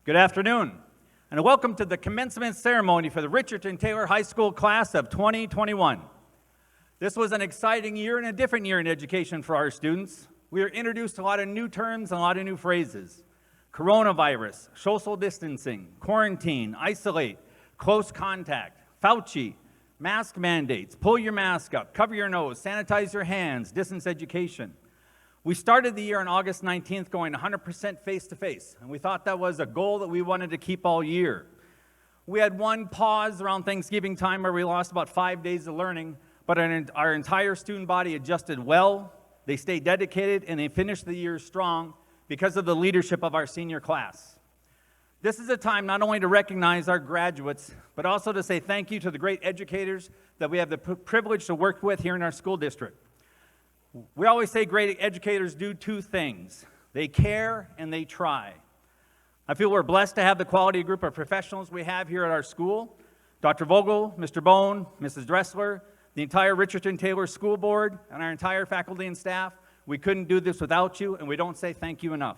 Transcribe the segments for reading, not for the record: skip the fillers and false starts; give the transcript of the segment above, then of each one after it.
Good afternoon, and welcome to the commencement ceremony for the Richardton-Taylor High School class of 2021. This was an exciting year and a different year in education for our students. We were introduced to a lot of new terms and a lot of new phrases. Coronavirus, social distancing, quarantine, isolate, close contact, Fauci, mask mandates, pull your mask up, cover your nose, sanitize your hands, distance education. We started the year on August 19th going 100% face-to-face, and we thought that was a goal that we wanted to keep all year. We had one pause around Thanksgiving time where we lost about 5 days of learning, but our entire student body adjusted well, they stayed dedicated, and they finished the year strong because of the leadership of our senior class. This is a time not only to recognize our graduates, but also to say thank you to the great educators that we have the privilege to work with here in our school district. We always say great educators do two things. They care and they try. I feel we're blessed to have the quality group of professionals we have here at our school. Dr. Vogel, Mr. Bone, Mrs. Dressler, the entire Richardton-Taylor School Board, and our entire faculty and staff. We couldn't do this without you, and we don't say thank you enough.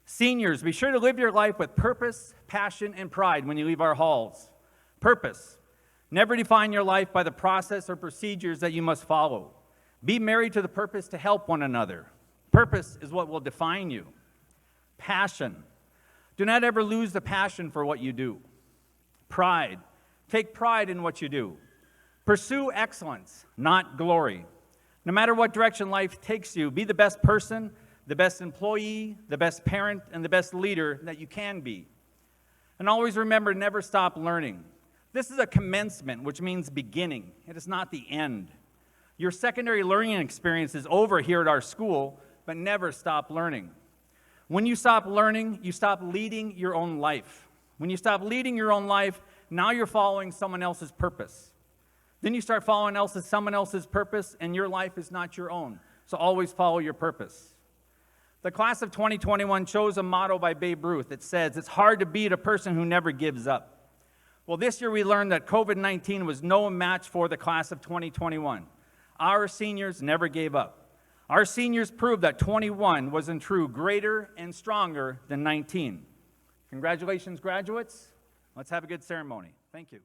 Seniors, be sure to live your life with purpose, passion, and pride when you leave our halls. Purpose. Never define your life by the process or procedures that you must follow. Be married to the purpose to help one another. Purpose is what will define you. Passion. Do not ever lose the passion for what you do. Pride. Take pride in what you do. Pursue excellence, not glory. No matter what direction life takes you, be the best person, the best employee, the best parent, and the best leader that you can be. And always remember, never stop learning. This is a commencement, which means beginning. It is not the end. Your secondary learning experience is over here at our school, but never stop learning. When you stop learning, you stop leading your own life. When you stop leading your own life, now you're following someone else's purpose. Then you start following someone else's purpose, and your life is not your own. So always follow your purpose. The class of 2021 chose a motto by Babe Ruth. It says, "It's hard to beat a person who never gives up." Well, this year we learned that COVID-19 was no match for the class of 2021. Our seniors never gave up. Our seniors proved that 21 was in true greater and stronger than 19. Congratulations, graduates. Let's have a good ceremony. Thank you.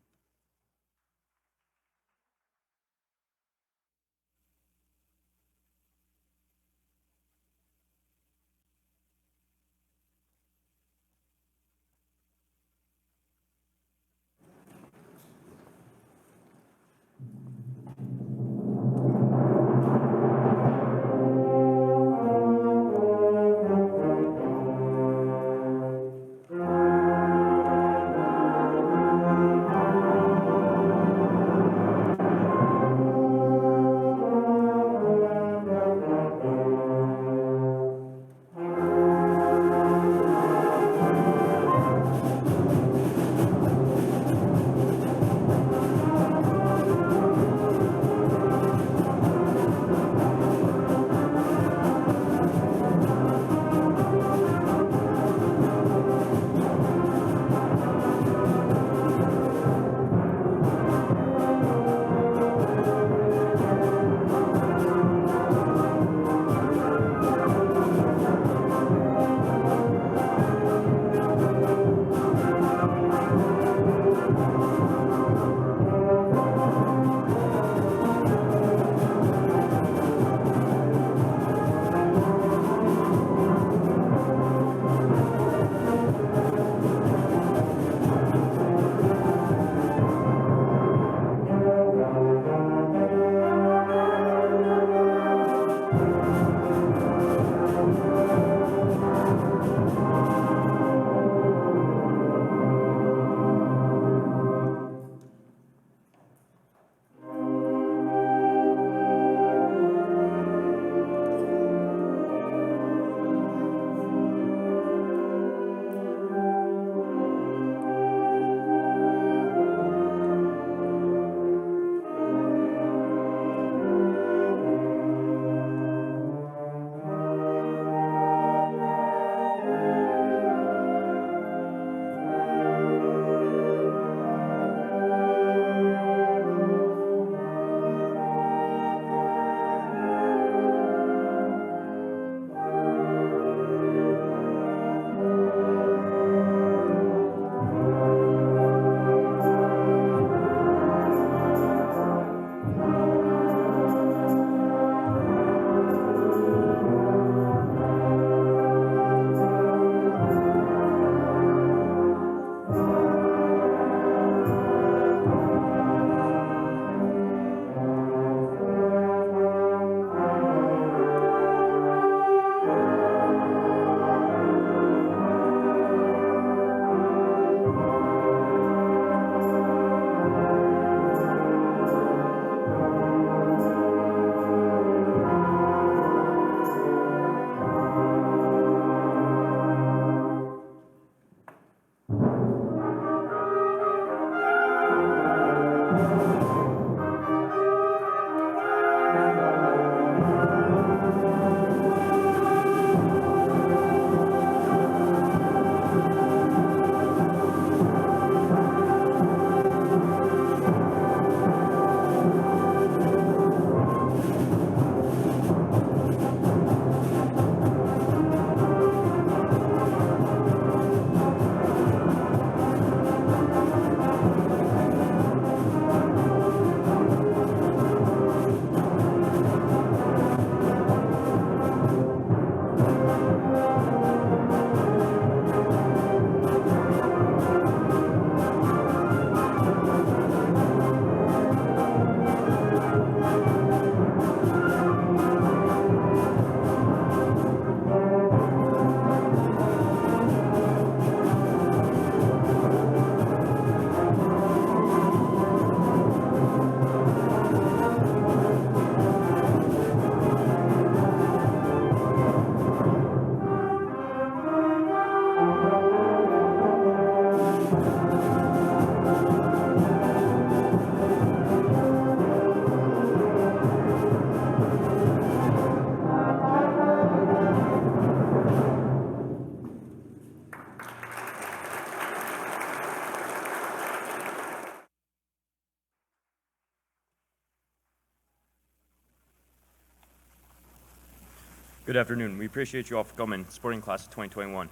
Good afternoon. We appreciate you all for coming, supporting class of 2021.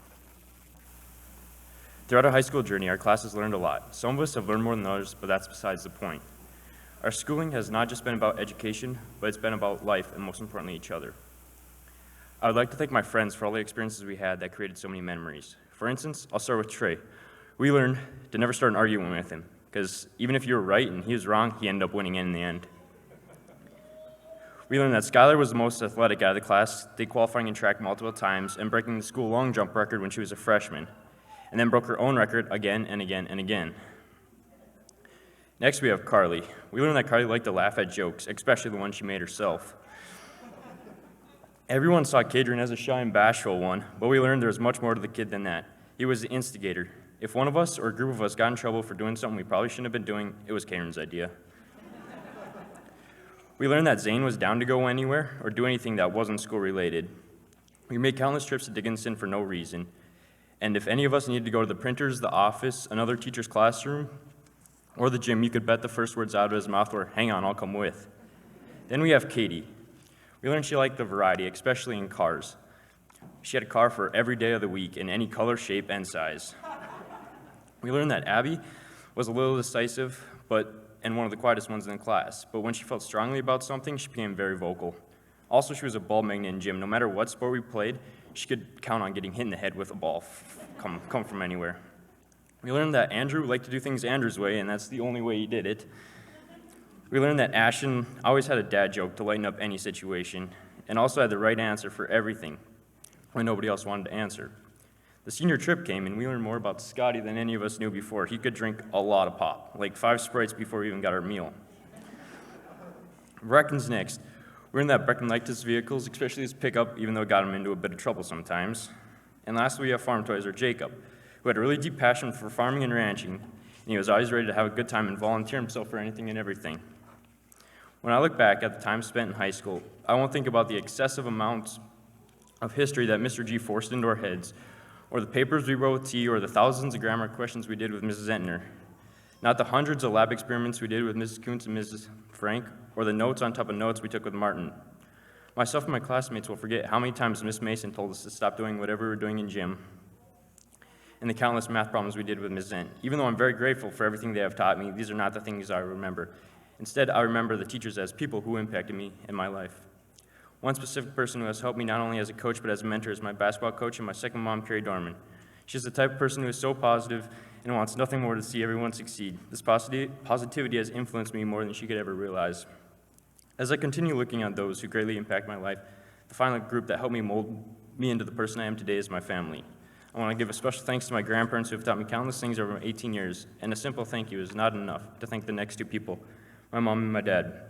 Throughout our high school journey, our class has learned a lot. Some of us have learned more than others, but that's besides the point. Our schooling has not just been about education, but it's been about life and most importantly, each other. I would like to thank my friends for all the experiences we had that created so many memories. For instance, I'll start with Trey. We learned to never start an argument with him, because even if you were right and he was wrong, he ended up winning in the end. We learned that Skylar was the most athletic out of the class, state qualifying in track multiple times and breaking the school long jump record when she was a freshman, and then broke her own record again and again and again. Next, we have Carly. We learned that Carly liked to laugh at jokes, especially the ones she made herself. Everyone saw Kadrian as a shy and bashful one, but we learned there was much more to the kid than that. He was the instigator. If one of us or a group of us got in trouble for doing something we probably shouldn't have been doing, it was Kadrian's idea. We learned that Zane was down to go anywhere or do anything that wasn't school-related. We made countless trips to Dickinson for no reason, and if any of us needed to go to the printers, the office, another teacher's classroom, or the gym, you could bet the first words out of his mouth were, "Hang on, I'll come with." Then we have Katie. We learned she liked the variety, especially in cars. She had a car for every day of the week in any color, shape, and size. We learned that Abby was a little decisive, and one of the quietest ones in the class, but when she felt strongly about something, she became very vocal. Also, she was a ball magnet in gym. No matter what sport we played, she could count on getting hit in the head with a ball, come from anywhere. We learned that Andrew liked to do things Andrew's way, and that's the only way he did it. We learned that Ashton always had a dad joke to lighten up any situation, and also had the right answer for everything when nobody else wanted to answer. The senior trip came, and we learned more about Scotty than any of us knew before. He could drink a lot of pop, like 5 Sprites before we even got our meal. Brecken's next. We learned that Brecken liked his vehicles, especially his pickup, even though it got him into a bit of trouble sometimes. And lastly, we have farm toys, or Jacob, who had a really deep passion for farming and ranching, and he was always ready to have a good time and volunteer himself for anything and everything. When I look back at the time spent in high school, I won't think about the excessive amounts of history that Mr. G forced into our heads, or the papers we wrote with T, or the thousands of grammar questions we did with Mrs. Entner. Not the hundreds of lab experiments we did with Mrs. Kuntz and Mrs. Frank, or the notes on top of notes we took with Martin. Myself and my classmates will forget how many times Miss Mason told us to stop doing whatever we were doing in gym, and the countless math problems we did with Ms. Ent. Even though I'm very grateful for everything they have taught me, these are not the things I remember. Instead, I remember the teachers as people who impacted me in my life. One specific person who has helped me not only as a coach but as a mentor is my basketball coach and my second mom, Carrie Dorman. She's the type of person who is so positive and wants nothing more to see everyone succeed. This positivity has influenced me more than she could ever realize. As I continue looking at those who greatly impact my life, the final group that helped me mold me into the person I am today is my family. I want to give a special thanks to my grandparents who have taught me countless things over 18 years, and a simple thank you is not enough to thank the next 2 people, my mom and my dad.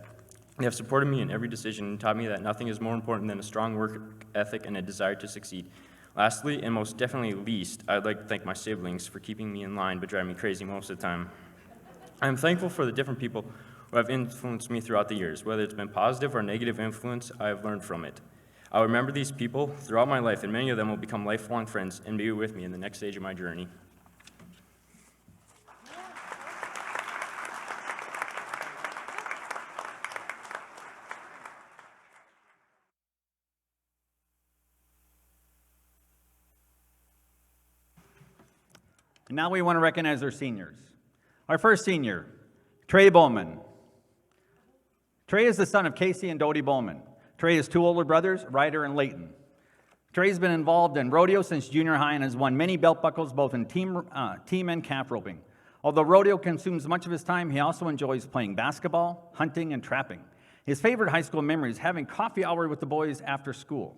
They have supported me in every decision and taught me that nothing is more important than a strong work ethic and a desire to succeed. Lastly, and most definitely least, I'd like to thank my siblings for keeping me in line but driving me crazy most of the time. I am thankful for the different people who have influenced me throughout the years. Whether it's been positive or negative influence, I have learned from it. I'll remember these people throughout my life, and many of them will become lifelong friends and be with me in the next stage of my journey. And now we want to recognize our seniors. Our first senior, Trey Bowman. Trey is the son of Casey and Dodie Bowman. Trey has 2 older brothers, Ryder and Leighton. Trey's been involved in rodeo since junior high and has won many belt buckles both in team and calf roping. Although rodeo consumes much of his time, he also enjoys playing basketball, hunting, and trapping. His favorite high school memory is having coffee hour with the boys after school.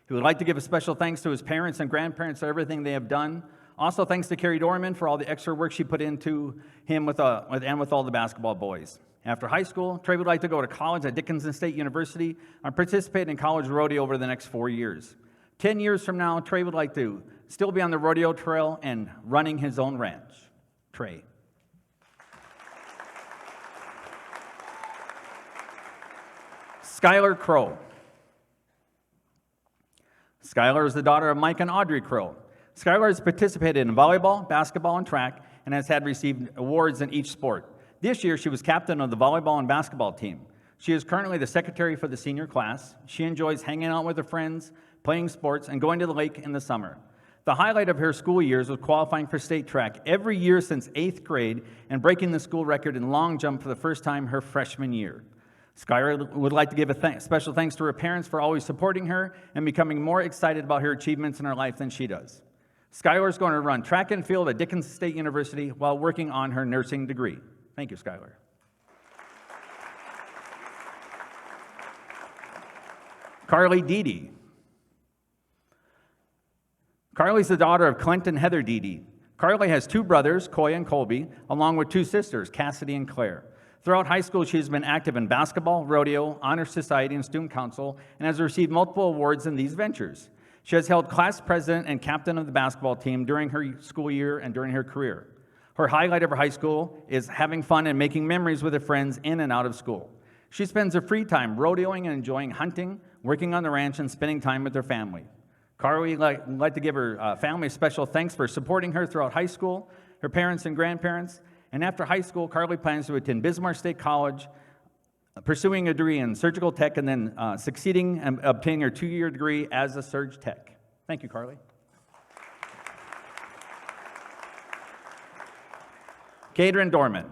He would like to give a special thanks to his parents and grandparents for everything they have done. Also, thanks to Carrie Dorman for all the extra work she put into him with all the basketball boys. After high school, Trey would like to go to college at Dickinson State University and participate in college rodeo over the next 4 years. 10 years from now, Trey would like to still be on the rodeo trail and running his own ranch. Trey. Skylar Crow. Skylar is the daughter of Mike and Audrey Crow. Skylar has participated in volleyball, basketball, and track, and has received awards in each sport. This year, she was captain of the volleyball and basketball team. She is currently the secretary for the senior class. She enjoys hanging out with her friends, playing sports, and going to the lake in the summer. The highlight of her school years was qualifying for state track every year since 8th grade and breaking the school record in long jump for the first time her freshman year. Skylar would like to give a special thanks to her parents for always supporting her and becoming more excited about her achievements in her life than she does. Skylar is going to run track and field at Dickinson State University while working on her nursing degree. Thank you, Skylar. Carly Deedy. Carly's the daughter of Clint and Heather Deedy. Carly has 2 brothers, Coy and Colby, along with 2 sisters, Cassidy and Claire. Throughout high school, she's been active in basketball, rodeo, honor society, and student council, and has received multiple awards in these ventures. She has held class president and captain of the basketball team during her school year and during her career. Her highlight of her high school is having fun and making memories with her friends in and out of school. She spends her free time rodeoing and enjoying hunting, working on the ranch, and spending time with her family. Carly would like to give her family special thanks for supporting her throughout high school, her parents and grandparents, and after high school, Carly plans to attend Bismarck State College, pursuing a degree in surgical tech, and then succeeding and obtaining her 2-year degree as a surg tech. Thank you, Carly. Cadron Dorman.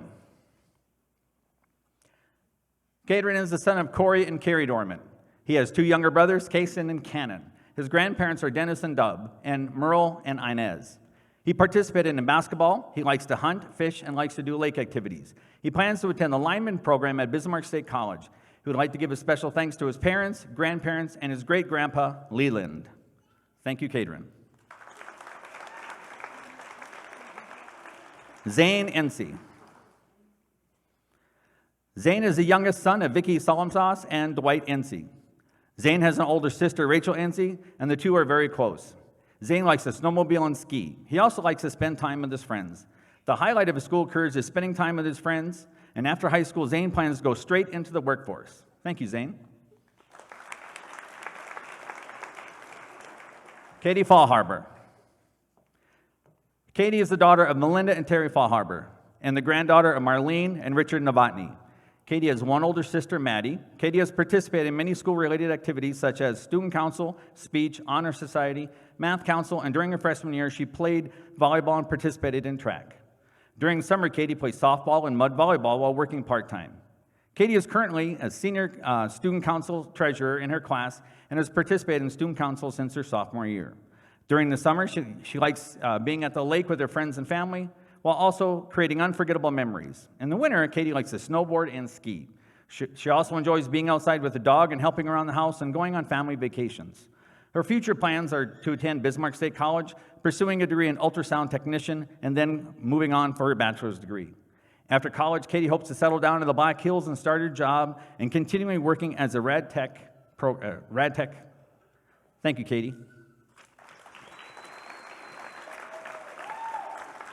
Cadron is the son of Corey and Carrie Dorman. He has 2 younger brothers, Kason and Cannon. His grandparents are Dennis and Dub, and Merle and Inez. He participated in basketball, he likes to hunt, fish, and likes to do lake activities. He plans to attend the lineman program at Bismarck State College. He would like to give a special thanks to his parents, grandparents, and his great-grandpa, Leland. Thank you, Cadron. Zane Ency. Zane is the youngest son of Vicky Solemsauce and Dwight Ency. Zane has an older sister, Rachel Ency, and the 2 are very close. Zane likes to snowmobile and ski. He also likes to spend time with his friends. The highlight of his school career is spending time with his friends, and after high school, Zane plans to go straight into the workforce. Thank you, Zane. Katie Fallharbor. Katie is the daughter of Melinda and Terry Fallharbor, and the granddaughter of Marlene and Richard Novotny. Katie has 1 older sister, Maddie. Katie has participated in many school-related activities such as student council, speech, honor society, math council, and during her freshman year, she played volleyball and participated in track. During summer, Katie plays softball and mud volleyball while working part-time. Katie is currently a senior student council treasurer in her class and has participated in student council since her sophomore year. During the summer, she likes being at the lake with her friends and family, while also creating unforgettable memories. In the winter, Katie likes to snowboard and ski. She also enjoys being outside with the dog and helping around the house and going on family vacations. Her future plans are to attend Bismarck State College, pursuing a degree in ultrasound technician, and then moving on for her bachelor's degree. After college, Katie hopes to settle down in the Black Hills and start her job and continuing working as a rad tech. Thank you, Katie.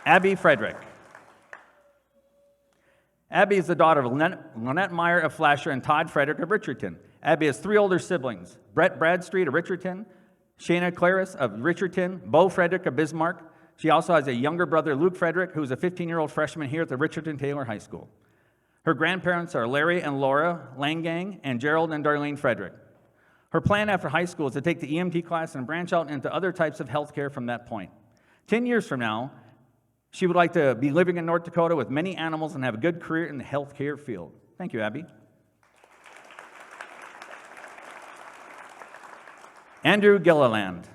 Abby Frederick. Abby is the daughter of Lynette Meyer of Flasher and Todd Frederick of Richardton. Abby has 3 older siblings, Brett Bradstreet of Richardton, Shayna Claris of Richardton, Bo Frederick of Bismarck. She also has a younger brother, Luke Frederick, who is a 15-year-old freshman here at the Richardton-Taylor High School. Her grandparents are Larry and Laura Langang and Gerald and Darlene Frederick. Her plan after high school is to take the EMT class and branch out into other types of healthcare from that point. 10 years from now, she would like to be living in North Dakota with many animals and have a good career in the healthcare field. Thank you, Abby. Andrew Gilliland.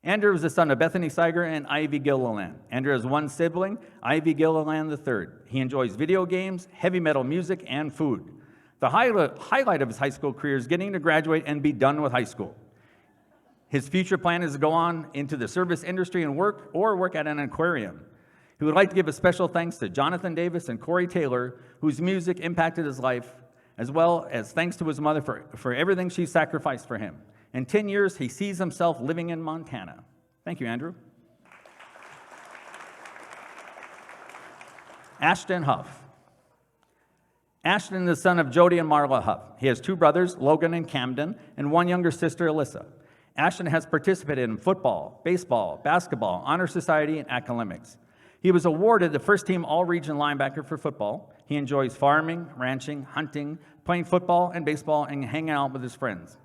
Andrew is the son of Bethany Seiger and Ivy Gilliland. Andrew has 1 sibling, Ivy Gilliland III. He enjoys video games, heavy metal music, and food. The highlight of his high school career is getting to graduate and be done with high school. His future plan is to go on into the service industry and work at an aquarium. He would like to give a special thanks to Jonathan Davis and Corey Taylor, whose music impacted his life, as well as thanks to his mother for everything she sacrificed for him. In 10 years, he sees himself living in Montana. Thank you, Andrew. Ashton Huff. Ashton is the son of Jody and Marla Huff. He has 2 brothers, Logan and Camden, and 1 younger sister, Alyssa. Ashton has participated in football, baseball, basketball, honor society, and academics. He was awarded the first-team all-region linebacker for football. He enjoys farming, ranching, hunting, playing football and baseball, and hanging out with his friends.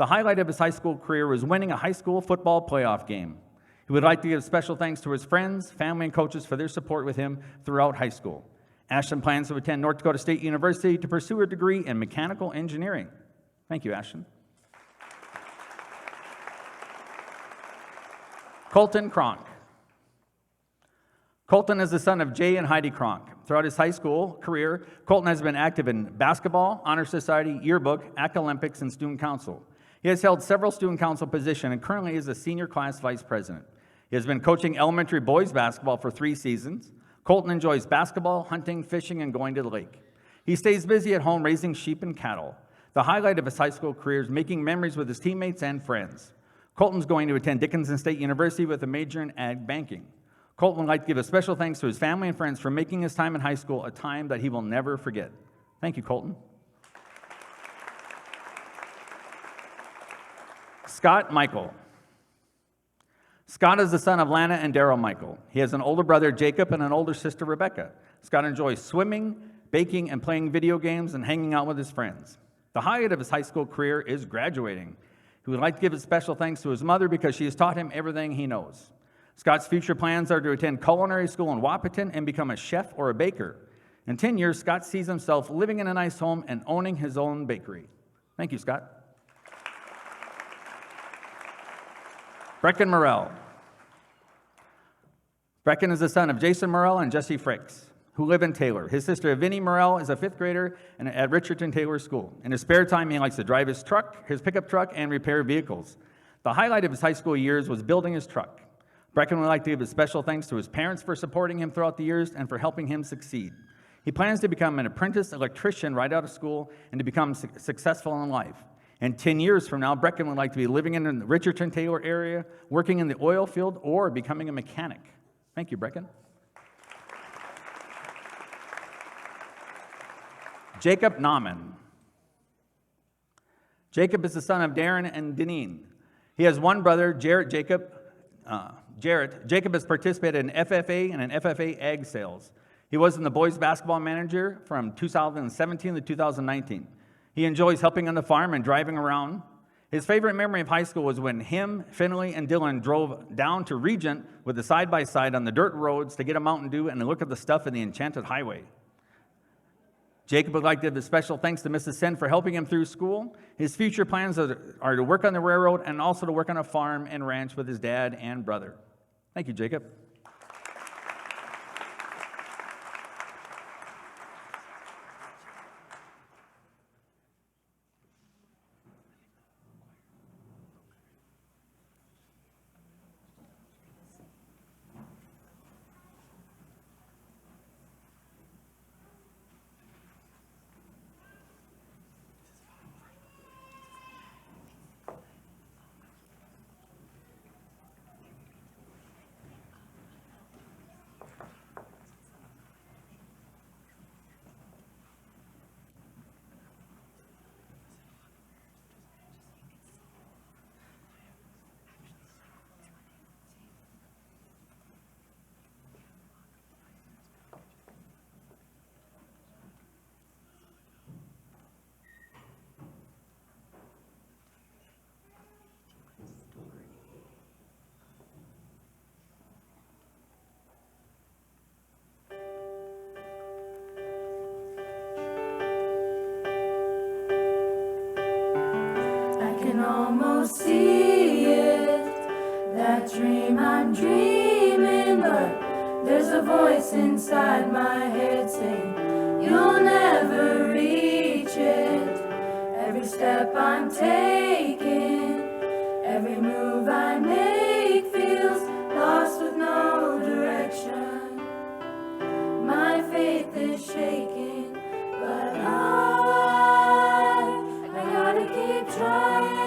The highlight of his high school career was winning a high school football playoff game. He would like to give special thanks to his friends, family, and coaches for their support with him throughout high school. Ashton plans to attend North Dakota State University to pursue a degree in mechanical engineering. Thank you, Ashton. Colton Cronk. Colton is the son of Jay and Heidi Cronk. Throughout his high school career, Colton has been active in basketball, honor society, yearbook, Olympics, and student council. He has held several student council positions and currently is a senior class vice president. He has been coaching elementary boys basketball for 3 seasons. Colton enjoys basketball, hunting, fishing, and going to the lake. He stays busy at home raising sheep and cattle. The highlight of his high school career is making memories with his teammates and friends. Colton's going to attend Dickinson State University with a major in ag banking. Colton would like to give a special thanks to his family and friends for making his time in high school a time that he will never forget. Thank you, Colton. Scott Michael. Scott is the son of Lana and Daryl Michael. He has an older brother, Jacob, and an older sister, Rebecca. Scott enjoys swimming, baking, and playing video games and hanging out with his friends. The highlight of his high school career is graduating. He would like to give a special thanks to his mother because she has taught him everything he knows. Scott's future plans are to attend culinary school in Wahpeton and become a chef or a baker. In 10 years, Scott sees himself living in a nice home and owning his own bakery. Thank you, Scott. Brecken Morrell. Brecken is the son of Jason Morrell and Jesse Fricks, who live in Taylor. His sister, Vinnie Morrell, is a 5th grader at Richardton-Taylor School. In his spare time, he likes to drive his pickup truck, and repair vehicles. The highlight of his high school years was building his truck. Brecken would like to give a special thanks to his parents for supporting him throughout the years and for helping him succeed. He plans to become an apprentice electrician right out of school and to become successful in life. And 10 years from now, Brecken would like to be living in the Richardton-Taylor area, working in the oil field, or becoming a mechanic. Thank you, Brecken. Jacob Nauman. Jacob is the son of Darren and Deneen. He has one brother, Jarrett. Jacob has participated in FFA and in FFA Ag Sales. He was in the boys basketball manager from 2017 to 2019. He enjoys helping on the farm and driving around. His favorite memory of high school was when him, Finley, and Dylan drove down to Regent with the side-by-side on the dirt roads to get a Mountain Dew and to look at the stuff in the Enchanted Highway. Jacob would like to give a special thanks to Mrs. Sen for helping him through school. His future plans are to work on the railroad and also to work on a farm and ranch with his dad and brother. Thank you, Jacob. Almost see it, that dream I'm dreaming, but there's a voice inside my head saying you'll never reach it. Every step I'm taking, every move I make feels lost with no direction. My faith is shaking, but I gotta keep trying.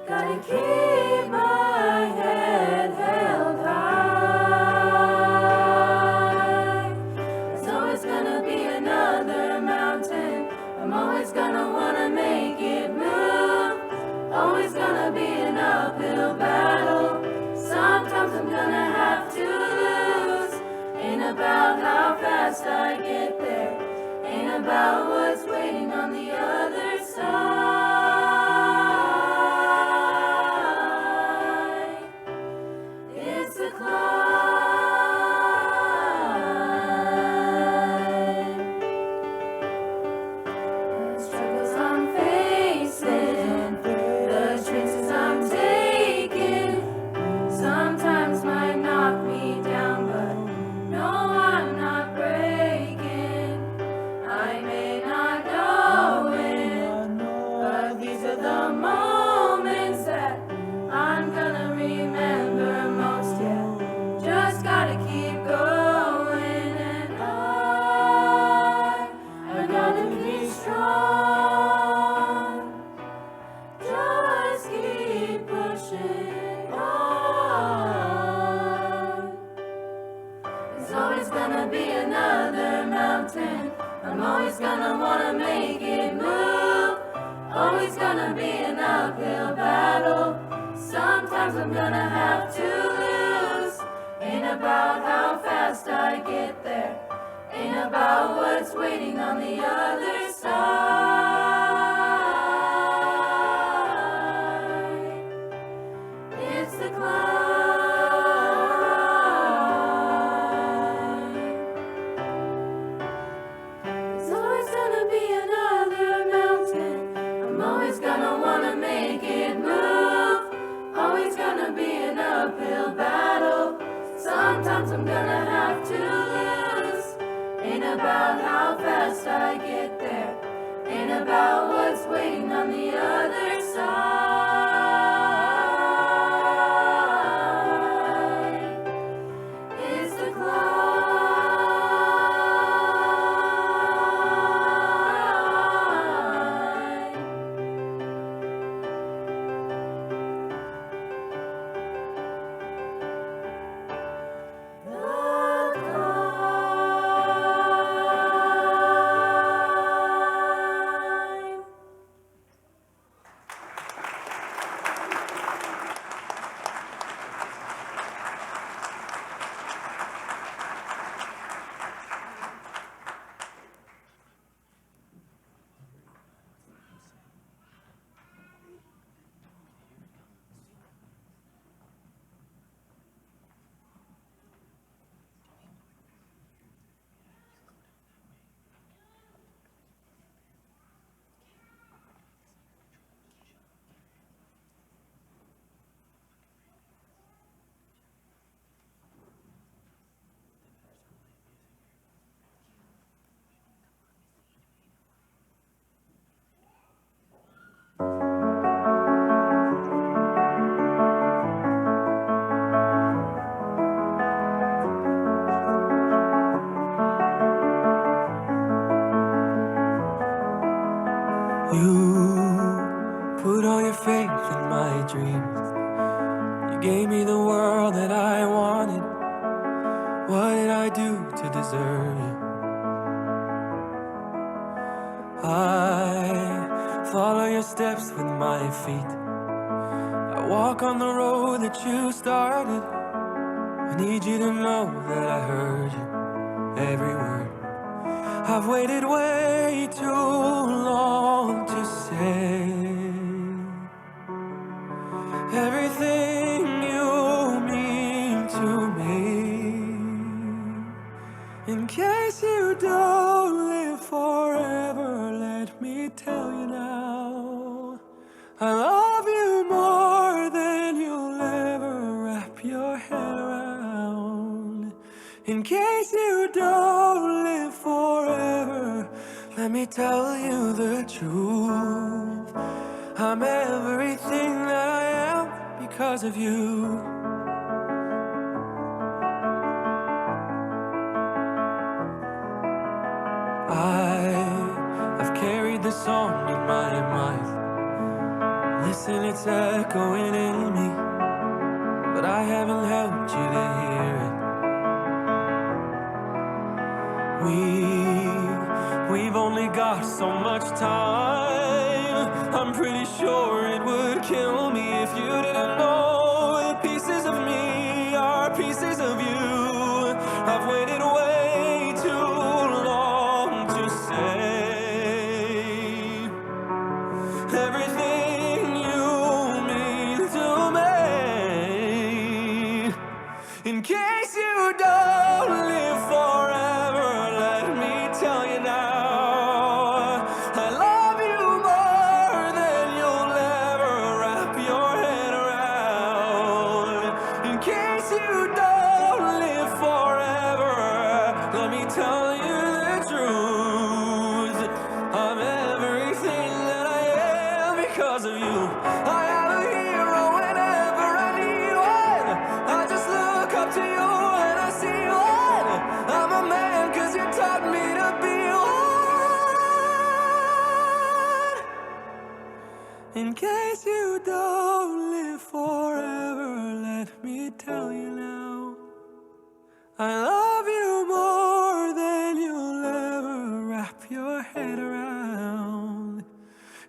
Gotta keep my head held high. There's always gonna be another mountain. I'm always gonna wanna make it move. Always gonna be an uphill battle. Sometimes I'm gonna have to lose. Ain't about how fast I get there. Ain't about what's waiting on the other side. always gonna be an uphill battle. Sometimes I'm gonna have to lose. Ain't about how fast I get there, ain't about what's waiting on the other side. It's the climb. There's always gonna be another mountain. I'm always gonna wanna make it move. Always gonna be an uphill battle. Sometimes I'm gonna have to lose. Ain't about how fast I get there, ain't about what's waiting on the other side. It's the climb. The climb. You put all your faith in my dreams. You gave me the world that I wanted. What did I do to deserve you? I follow your steps with my feet. I walk on the road that you started. I need you to know that I heard you, every word. I've waited way too long to say everything you mean to me. In case you don't live forever, let me tell you now, I love you more than you'll ever wrap your head around. In case you don't live forever, let me tell you the truth. I'm everything that I am because of you. I've carried the song in my mind. Listen, it's echoing in me, but I haven't helped you to hear it. We've only got so much time. I'm pretty sure it would kill me if you didn't know that pieces of me are pieces of you. I've waited way too long to say everything you mean to me. In case you don't live forever, let me tell you now, I love you more than you'll ever wrap your head around. In case you don't live forever, let me tell you the truth. I'm everything that I am because of you. I am a hero whenever I need one. I just look up to you and I see one. I'm a man 'cause you taught me to be one. In case you don't live forever, let me tell you now, I love you more than you'll ever wrap your head around.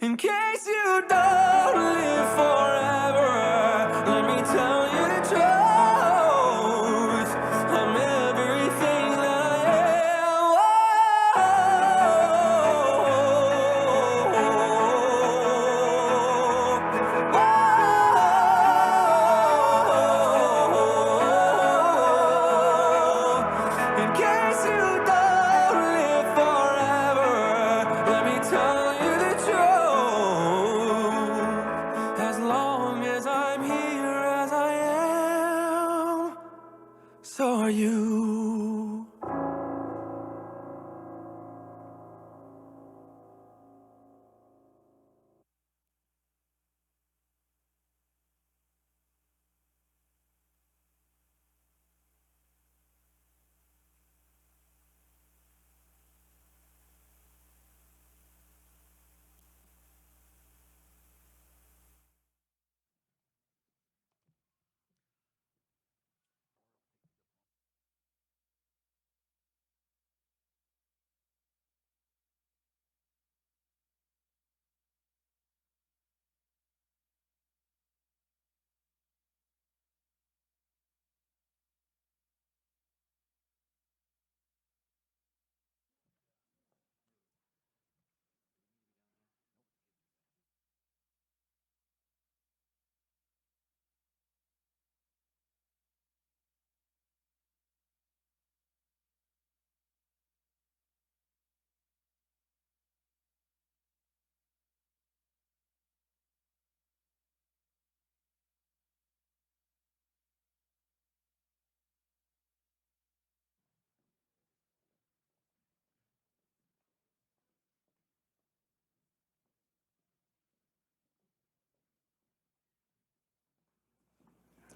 In case you don't live forever, let me tell you the truth. I'm everything that I am. In case you don't live forever, let me tell you the truth. As long as I'm here as I am, so are you.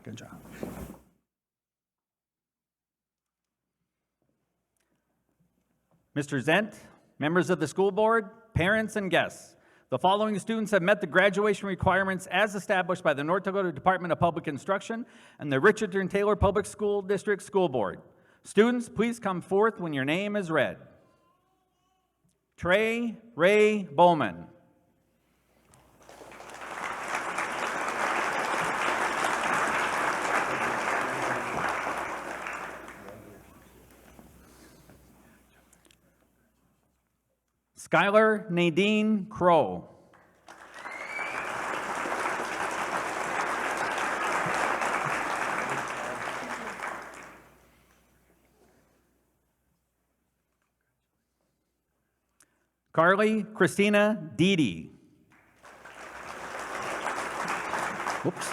Good job. Mr. Zent, members of the school board, parents, and guests, the following students have met the graduation requirements as established by the North Dakota Department of Public Instruction and the Richardton-Taylor Public School District School Board. Students, please come forth when your name is read. Trey Ray Bowman. Skylar Nadine Crow. Carly Christina Deedy. Whoops.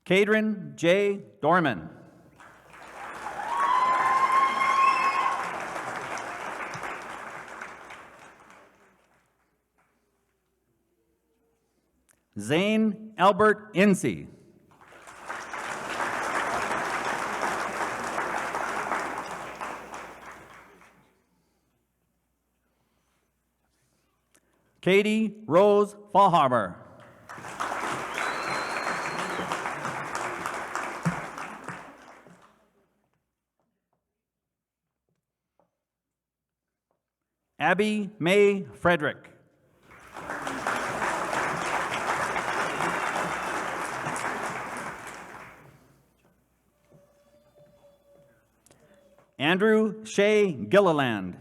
Cadrin J. Dorman. Zane Albert Incy. Katie Rose Fallhammer. Abby May Frederick. Andrew Shea Gilliland.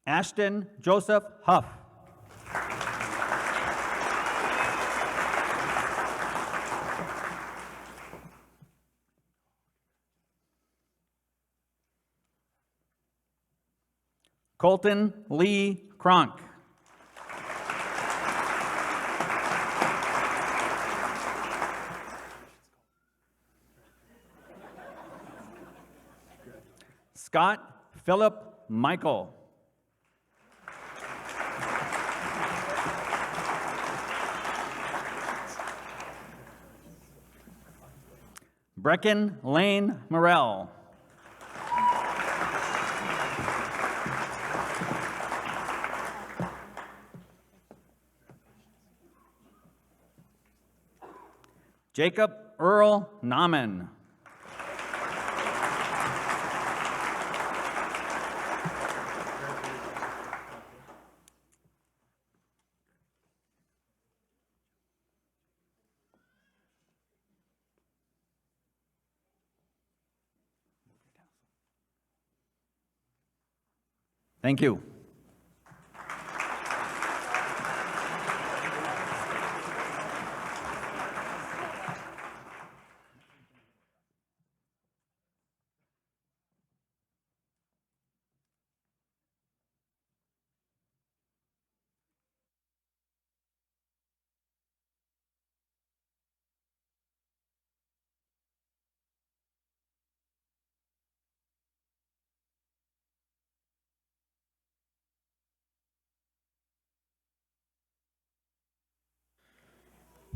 Ashton Joseph Huff. Colton Lee Cronk. Scott Philip Michael. Brecken Lane Morell. Jacob Earl Nauman. Thank you.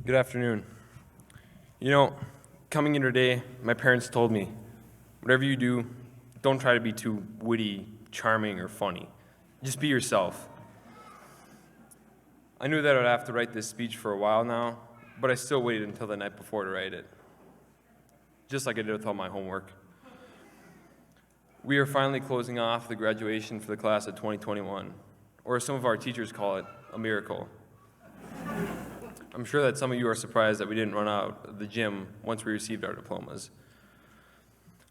Good afternoon. You know, coming in today, my parents told me, whatever you do, don't try to be too witty, charming, or funny. Just be yourself. I knew that I'd have to write this speech for a while now, but I still waited until the night before to write it, just like I did with all my homework. We are finally closing off the graduation for the class of 2021, or as some of our teachers call it, a miracle. I'm sure that some of you are surprised that we didn't run out of the gym once we received our diplomas.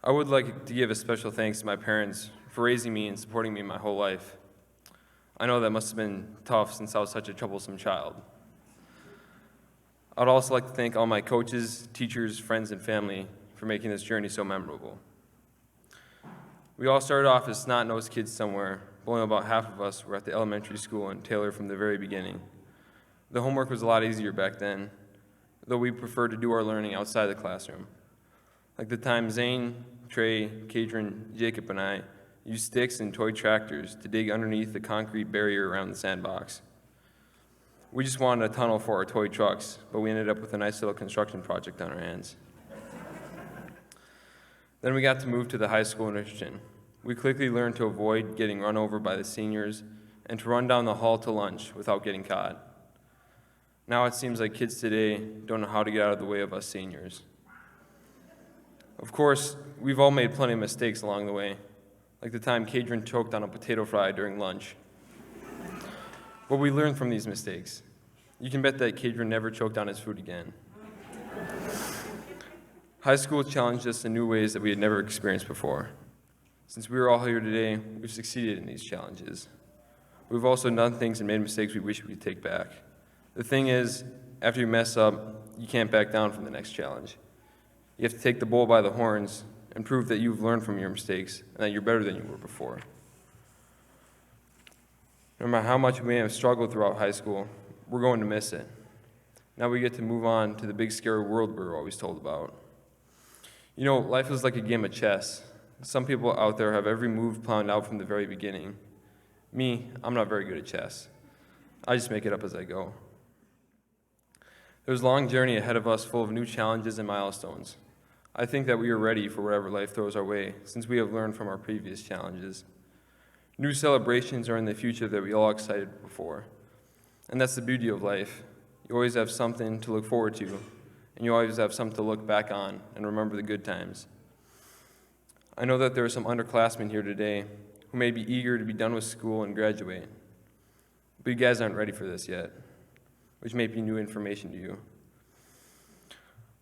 I would like to give a special thanks to my parents for raising me and supporting me my whole life. I know that must have been tough since I was such a troublesome child. I'd also like to thank all my coaches, teachers, friends, and family for making this journey so memorable. We all started off as snot-nosed kids somewhere, but only about half of us were at the elementary school in Taylor from the very beginning. The homework was a lot easier back then, though we preferred to do our learning outside the classroom. Like the time Zane, Trey, Kadrin, Jacob, and I used sticks and toy tractors to dig underneath the concrete barrier around the sandbox. We just wanted a tunnel for our toy trucks, but we ended up with a nice little construction project on our hands. Then we got to move to the high school in Richardton. We quickly learned to avoid getting run over by the seniors and to run down the hall to lunch without getting caught. Now it seems like kids today don't know how to get out of the way of us seniors. Of course, we've all made plenty of mistakes along the way, like the time Kadrin choked on a potato fry during lunch. But we learned from these mistakes. You can bet that Kadrin never choked on his food again. High school challenged us in new ways that we had never experienced before. Since we are all here today, we've succeeded in these challenges. We've also done things and made mistakes we wish we could take back. The thing is, after you mess up, you can't back down from the next challenge. You have to take the bull by the horns and prove that you've learned from your mistakes and that you're better than you were before. No matter how much we may have struggled throughout high school, we're going to miss it. Now we get to move on to the big scary world we're always told about. You know, life is like a game of chess. Some people out there have every move planned out from the very beginning. Me, I'm not very good at chess. I just make it up as I go. There's a long journey ahead of us full of new challenges and milestones. I think that we are ready for whatever life throws our way, since we have learned from our previous challenges. New celebrations are in the future that we all excited for. And that's the beauty of life. You always have something to look forward to, and you always have something to look back on and remember the good times. I know that there are some underclassmen here today who may be eager to be done with school and graduate, but you guys aren't ready for this yet, which may be new information to you.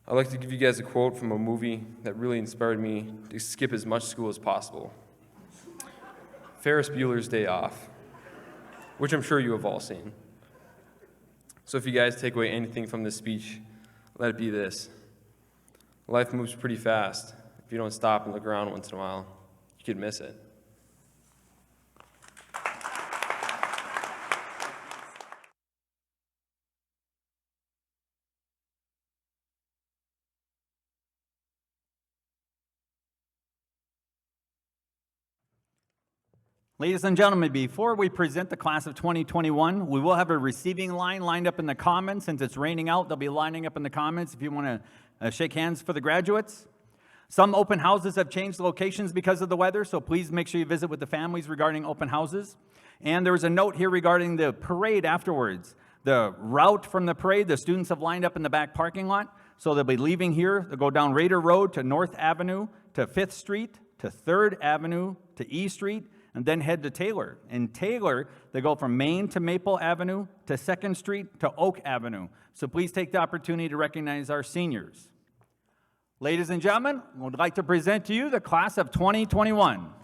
I'd like to give you guys a quote from a movie that really inspired me to skip as much school as possible. Ferris Bueller's Day Off, which I'm sure you have all seen. So if you guys take away anything from this speech, let it be this. Life moves pretty fast. If you don't stop and look around once in a while, you could miss it. Ladies and gentlemen, before we present the class of 2021, we will have a receiving line lined up in the commons. Since it's raining out, they'll be lining up in the commons if you want to shake hands for the graduates. Some open houses have changed locations because of the weather, so please make sure you visit with the families regarding open houses. And there was a note here regarding the parade afterwards. The route from the parade, the students have lined up in the back parking lot. So they'll be leaving here, they'll go down Raider Road to North Avenue, to 5th Street, to 3rd Avenue, to E Street, and then head to Taylor. In Taylor, they go from Main to Maple Avenue, to 2nd Street, to Oak Avenue. So please take the opportunity to recognize our seniors. Ladies and gentlemen, I would like to present to you the class of 2021.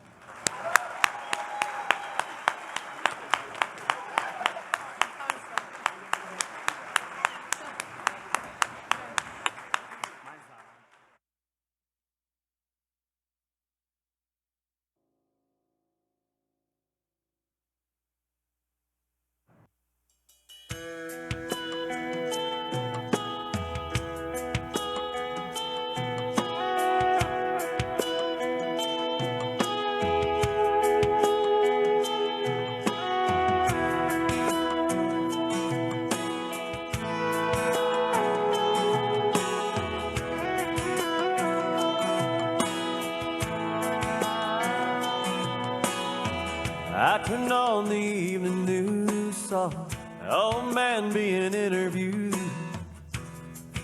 I turned on the evening news, saw an old man being interviewed,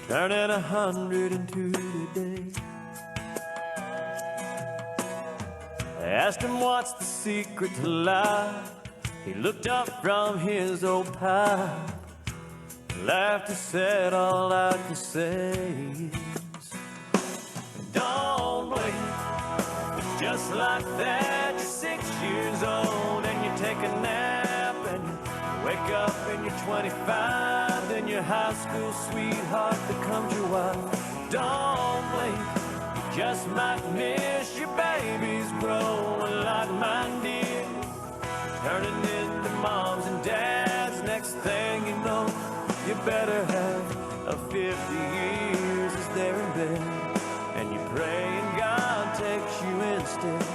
turning 102 today. They asked him what's the secret to life. He looked up from his old pipe, laughed and said, all I can say is, don't blink. It's just like that, you're 6 years old and you take a nap and you wake up and you're 25, then your high school sweetheart becomes your wife. Don't blink, you just might miss your babies growing like mine did, turning into moms and dads. Next thing you know, you better have a 50 years as they're in bed, and you pray and God takes you instead.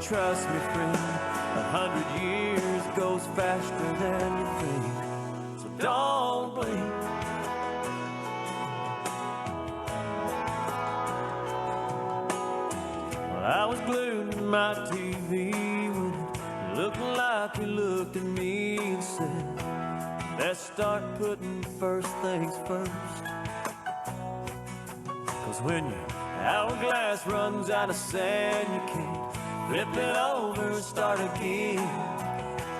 Trust me, friend, 100 years goes faster than you think, so don't blink. Well, I was glued to my TV when it looked like he looked at me and said, let's start putting first things first. 'Cause when your hourglass runs out of sand, you can't flip it over and start again.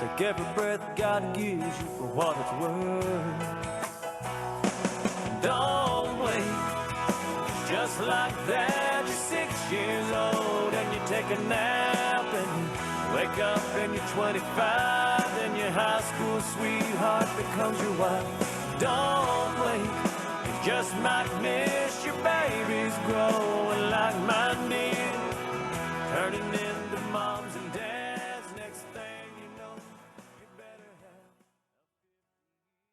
Take every breath God gives you for what it's worth. Don't blink, just like that, you're 6 years old and you take a nap and you wake up and you're 25, then your high school sweetheart becomes your wife. Don't blink, you just might miss your babies grow